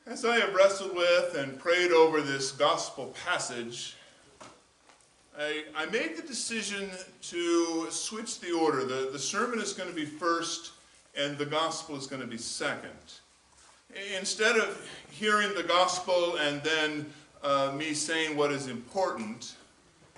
As I have wrestled with and prayed over this gospel passage, I made the decision to switch the order. The sermon is going to be first and the gospel is going to be second. Instead of hearing the gospel and then me saying what is important,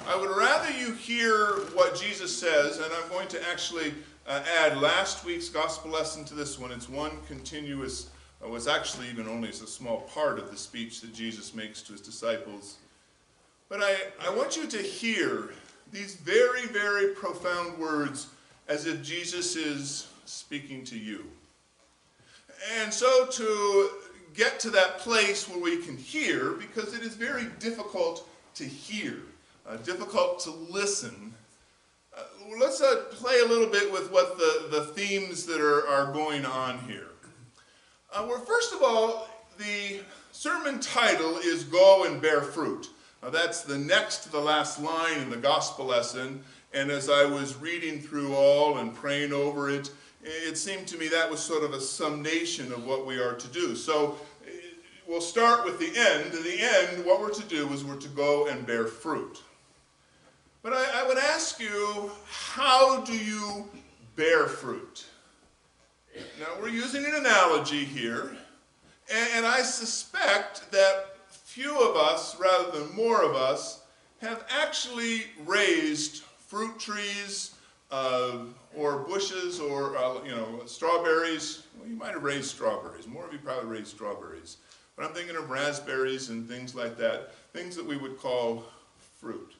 I would rather you hear what Jesus says, and I'm going to actually add last week's gospel lesson to this one. It's one continuous, was actually even only as a small part of the speech that Jesus makes to his disciples. But I want you to hear these very, very profound words as if Jesus is speaking to you. And so to get to that place where we can hear, because it is very difficult to hear, difficult to listen, let's play a little bit with what the themes that are going on here. Well, first of all, the sermon title is Go and Bear Fruit. That's the next to the last line in the gospel lesson, and as I was reading through all and praying over it, it seemed to me that was sort of a summation of what we are to do. So we'll start with the end. At the end, what we're to do is we're to go and bear fruit. But I would ask you, how do you bear fruit? Now, we're using an analogy here, and I suspect that few of us, rather than more of us, have actually raised fruit trees or bushes or, strawberries. Well, you might have raised strawberries. More of you probably raised strawberries. But I'm thinking of raspberries and things like that, things that we would call fruit.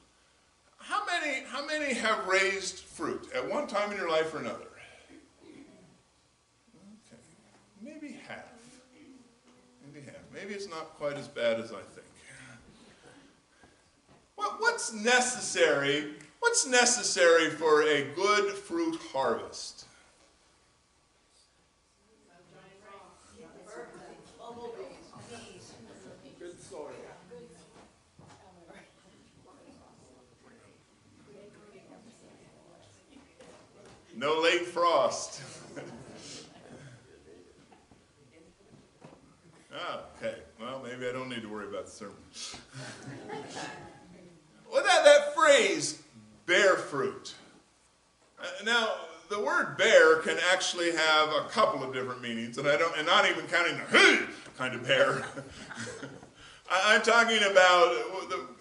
How many have raised fruit at one time in your life or another? Okay, maybe half. Maybe half. Maybe it's not quite as bad as I think. What's necessary? What's necessary for a good fruit harvest? Good soil. No late frost. Okay, well, maybe I don't need to worry about the sermon. Well, that phrase, bear fruit. Now, the word bear can actually have a couple of different meanings, and not even counting the kind of bear. I'm talking about,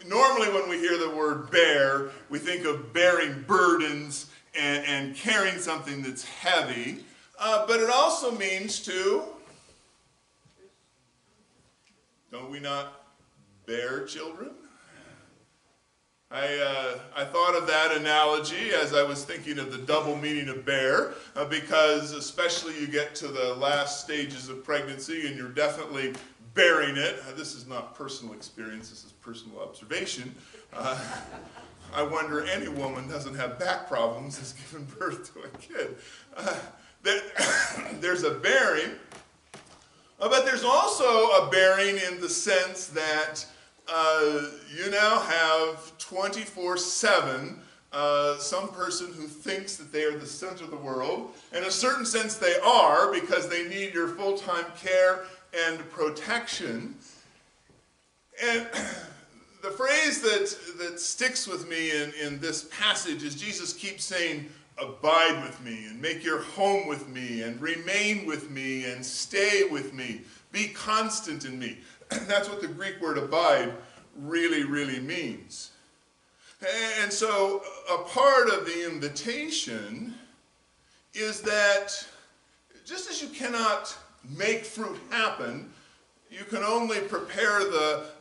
normally when we hear the word bear, we think of bearing burdens and carrying something that's heavy, but it also means to, don't we not bear children? I thought of that analogy as I was thinking of the double meaning of bear, because especially you get to the last stages of pregnancy and you're definitely bearing it. This is not personal experience, this is personal observation. I wonder any woman doesn't have back problems as giving birth to a kid. There's a bearing, but there's also a bearing in the sense that you now have 24/7 some person who thinks that they are the center of the world. In a certain sense they are, because they need your full-time care and protection. And the phrase that sticks with me in this passage is Jesus keeps saying, abide with me and make your home with me and remain with me and stay with me. Be constant in me. That's what the Greek word abide really, really means. And so a part of the invitation is that just as you cannot make fruit happen, you can only prepare the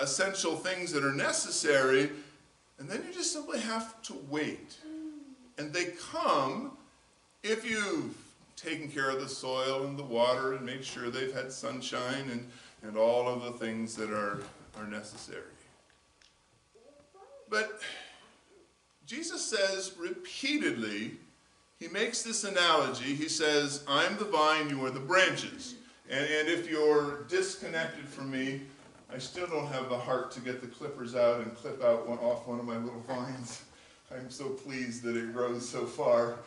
essential things that are necessary, and then you just simply have to wait. And they come if you've taken care of the soil and the water and made sure they've had sunshine and all of the things that are necessary. But Jesus says repeatedly, he makes this analogy. He says, I'm the vine, you are the branches. And if you're disconnected from me, I still don't have the heart to get the clippers out and clip out off one of my little vines. I'm so pleased that it grows so far.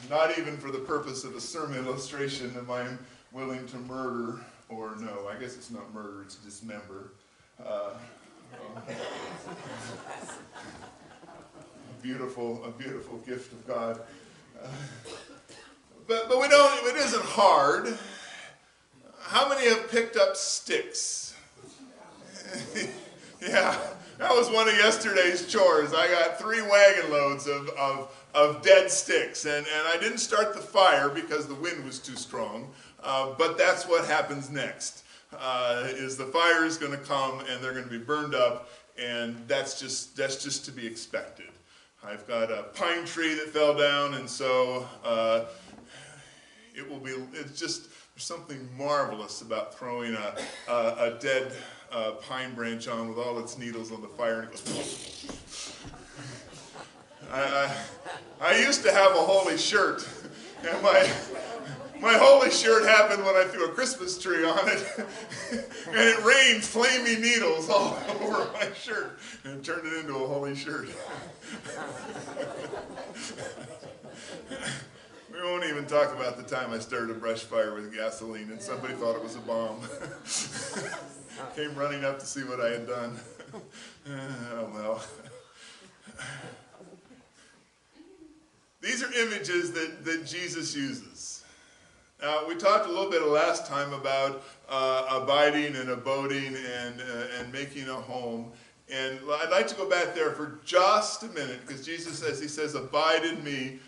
Not even for the purpose of a sermon illustration am I willing to murder or no, I guess it's not murder, it's dismember. A beautiful gift of God. But we don't, it isn't hard. How many have picked up sticks? Yeah, that was one of yesterday's chores. I got 3 wagon loads of dead sticks, and I didn't start the fire because the wind was too strong, but that's what happens next, is the fire is going to come and they're going to be burned up, and that's just to be expected. I've got a pine tree that fell down, and so it's just something marvelous about throwing a dead pine branch on with all its needles on the fire, and it goes. I used to have a holy shirt, and my holy shirt happened when I threw a Christmas tree on it, and it rained flaming needles all over my shirt, and turned it into a holy shirt. We won't even talk about the time I started a brush fire with gasoline and somebody thought it was a bomb. Came running up to see what I had done. Oh well. These are images that Jesus uses. Now, we talked a little bit last time about abiding and aboding and making a home. And I'd like to go back there for just a minute, because Jesus says, abide in me.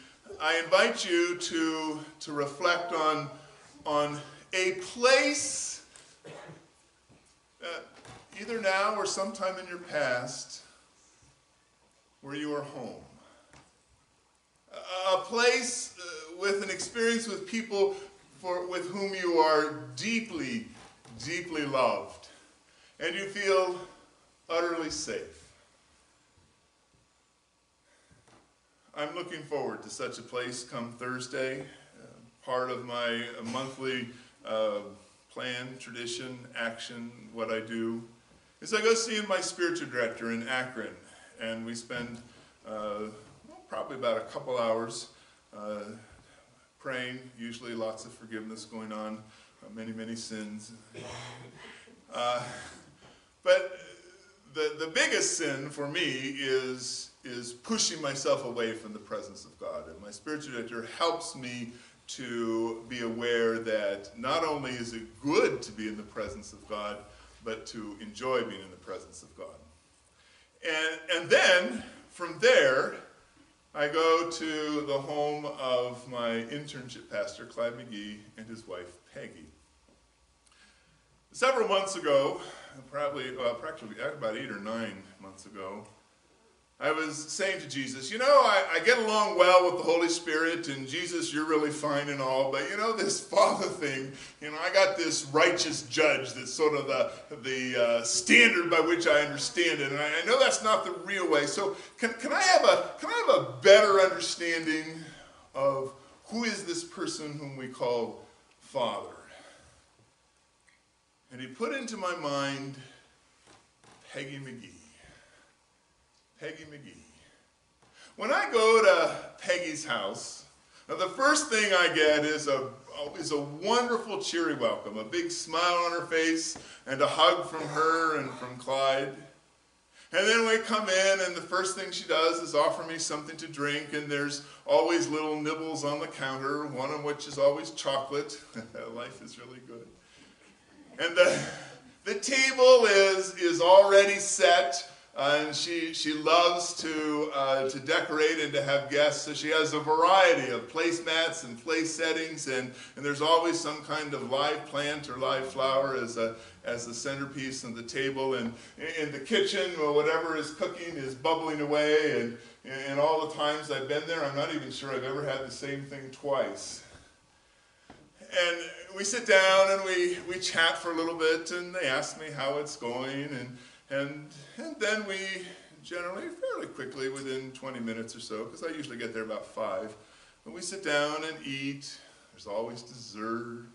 I invite you to reflect on a place, either now or sometime in your past, where you are home. A place with an experience with people with whom you are deeply, deeply loved, and you feel utterly safe. I'm looking forward to such a place come Thursday. Part of my monthly plan, tradition, action, what I do, is I go see my spiritual director in Akron, and we spend probably about a couple hours praying, usually lots of forgiveness going on, many sins. But the biggest sin for me is pushing myself away from the presence of God. And my spiritual director helps me to be aware that not only is it good to be in the presence of God, but to enjoy being in the presence of God. And then, from there, I go to the home of my internship pastor, Clyde McGee, and his wife, Peggy. Several months ago, practically about 8 or 9 months ago, I was saying to Jesus, I get along well with the Holy Spirit, and Jesus, you're really fine and all, but this Father thing, I got this righteous judge that's sort of the standard by which I understand it, and I know that's not the real way. So can I have a better understanding of who is this person whom we call Father? And he put into my mind Peggy McGee. Peggy McGee. When I go to Peggy's house, the first thing I get is a wonderful, cheery welcome, a big smile on her face, and a hug from her and from Clyde. And then we come in, and the first thing she does is offer me something to drink, and there's always little nibbles on the counter, one of which is always chocolate. Life is really good. And the table is already set. And she loves to decorate and to have guests, so she has a variety of placemats and place settings, and there's always some kind of live plant or live flower as the centerpiece of the table, and in the kitchen, whatever is cooking is bubbling away, and all the times I've been there, I'm not even sure I've ever had the same thing twice. And we sit down and we chat for a little bit, and they ask me how it's going, and then we generally, fairly quickly, within 20 minutes or so, because I usually get there about 5, but we sit down and eat. There's always dessert.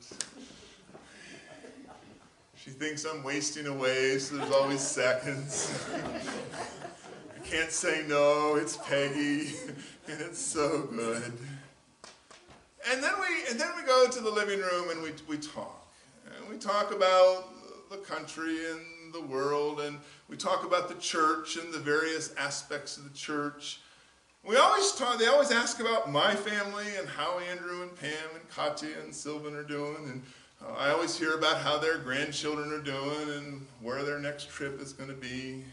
She thinks I'm wasting away, so there's always seconds. I can't say no, it's Peggy, and it's so good. And then we go to the living room and we talk. and we talk about the country and the world, and we talk about the church and the various aspects of the church. They always ask about my family and how Andrew and Pam and Katya and Sylvan are doing, and I always hear about how their grandchildren are doing and where their next trip is going to be.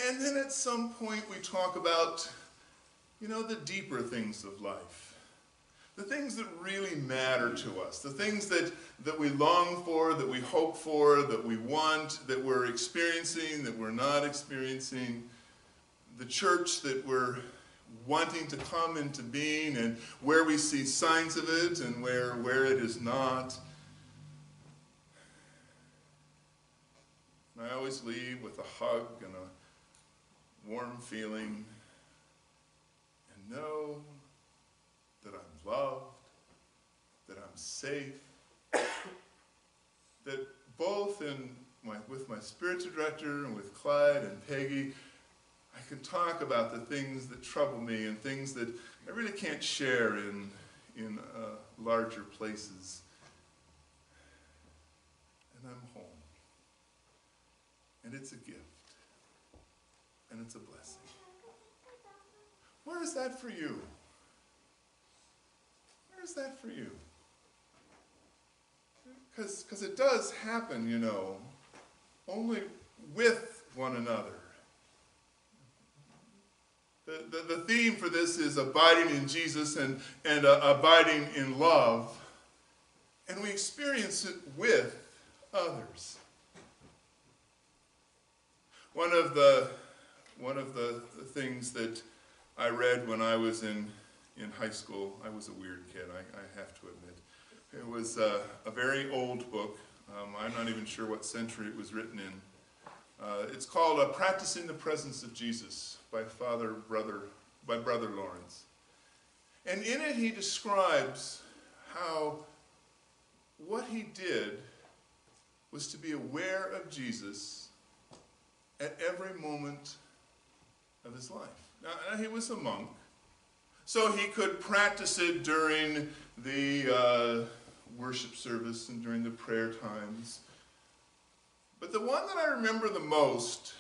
And then at some point we talk about, the deeper things of life. The things that really matter to us. The things that we long for, that we hope for, that we want, that we're experiencing, that we're not experiencing. The church that we're wanting to come into being, and where we see signs of it and where it is not. And I always leave with a hug and a warm feeling, and know that I'm loved, that I'm safe, that both with my spiritual director and with Clyde and Peggy, I can talk about the things that trouble me and things that I really can't share in larger places. And I'm home. And it's a gift. And it's a blessing. Where is that for you? Where is that for you? Because it does happen, only with one another. The theme for this is abiding in Jesus and abiding in love. And we experience it with others. One of the things that I read when I was in high school, I was a weird kid, I have to admit. It was a very old book. I'm not even sure what century it was written in. It's called Practicing the Presence of Jesus by Brother Lawrence. And in it he describes how what he did was to be aware of Jesus at every moment of his life. Now he was a monk, so he could practice it during the worship service and during the prayer times. But the one that I remember the most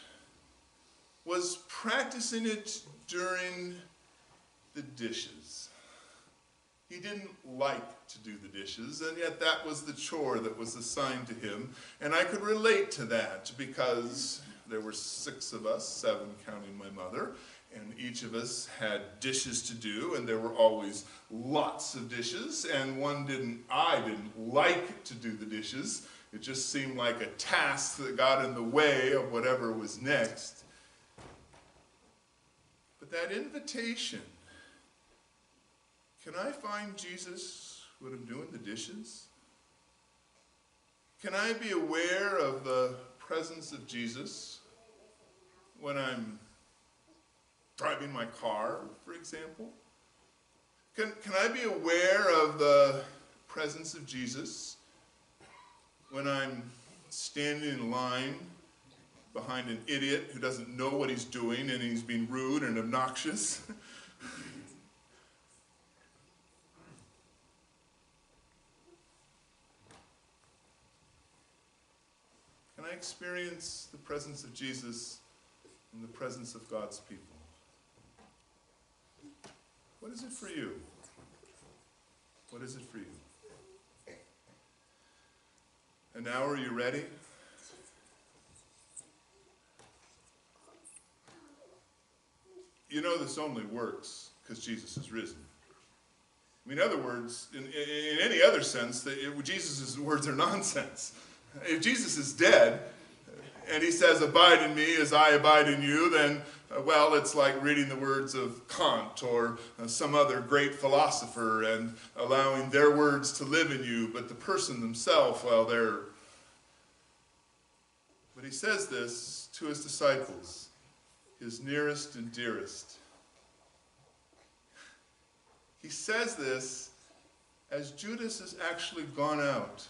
was practicing it during the dishes. He didn't like to do the dishes, and yet that was the chore that was assigned to him. And I could relate to that because there were 6 of us, 7 counting my mother, and each of us had dishes to do, and there were always lots of dishes, and I didn't like to do the dishes. It just seemed like a task that got in the way of whatever was next. But that invitation, can I find Jesus when I'm doing the dishes? Can I be aware of the presence of Jesus when I'm driving my car, for example? Can I be aware of the presence of Jesus when I'm standing in line behind an idiot who doesn't know what he's doing and he's being rude and obnoxious? Can I experience the presence of Jesus in the presence of God's people? What is it for you? What is it for you? And now, are you ready? You know this only works because Jesus is risen. I mean, in other words, in any other sense, Jesus' words are nonsense. If Jesus is dead, and he says, abide in me as I abide in you, then, it's like reading the words of Kant or some other great philosopher and allowing their words to live in you, but the person themselves, they're... But he says this to his disciples, his nearest and dearest. He says this as Judas has actually gone out.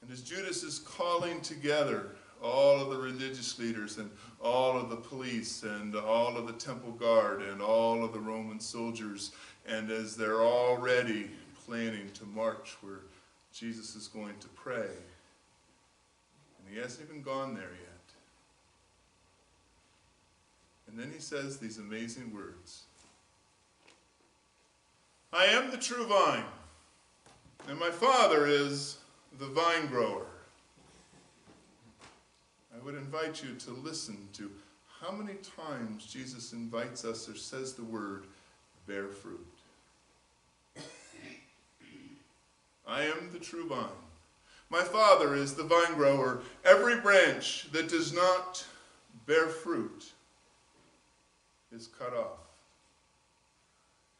And as Judas is calling together all of the religious leaders and all of the police and all of the temple guard and all of the Roman soldiers, and as they're already planning to march where Jesus is going to pray, and he hasn't even gone there yet. And then he says these amazing words. I am the true vine, and my Father is the vine grower. I would invite you to listen to how many times Jesus invites us or says the word, bear fruit. I am the true vine. My Father is the vine grower. Every branch that does not bear fruit is cut off.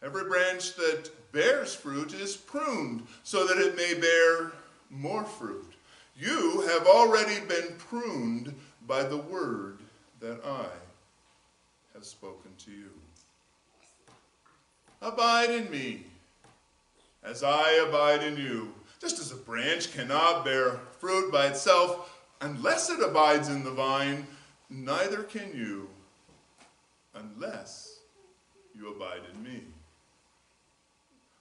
Every branch that bears fruit is pruned so that it may bear more fruit. You have already been pruned by the word that I have spoken to you. Abide in me, as I abide in you. Just as a branch cannot bear fruit by itself unless it abides in the vine, neither can you unless you abide in me.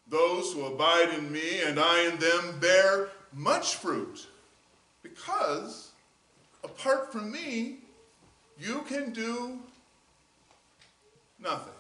Those who abide in me and I in them bear much fruit, because apart from me, you can do nothing.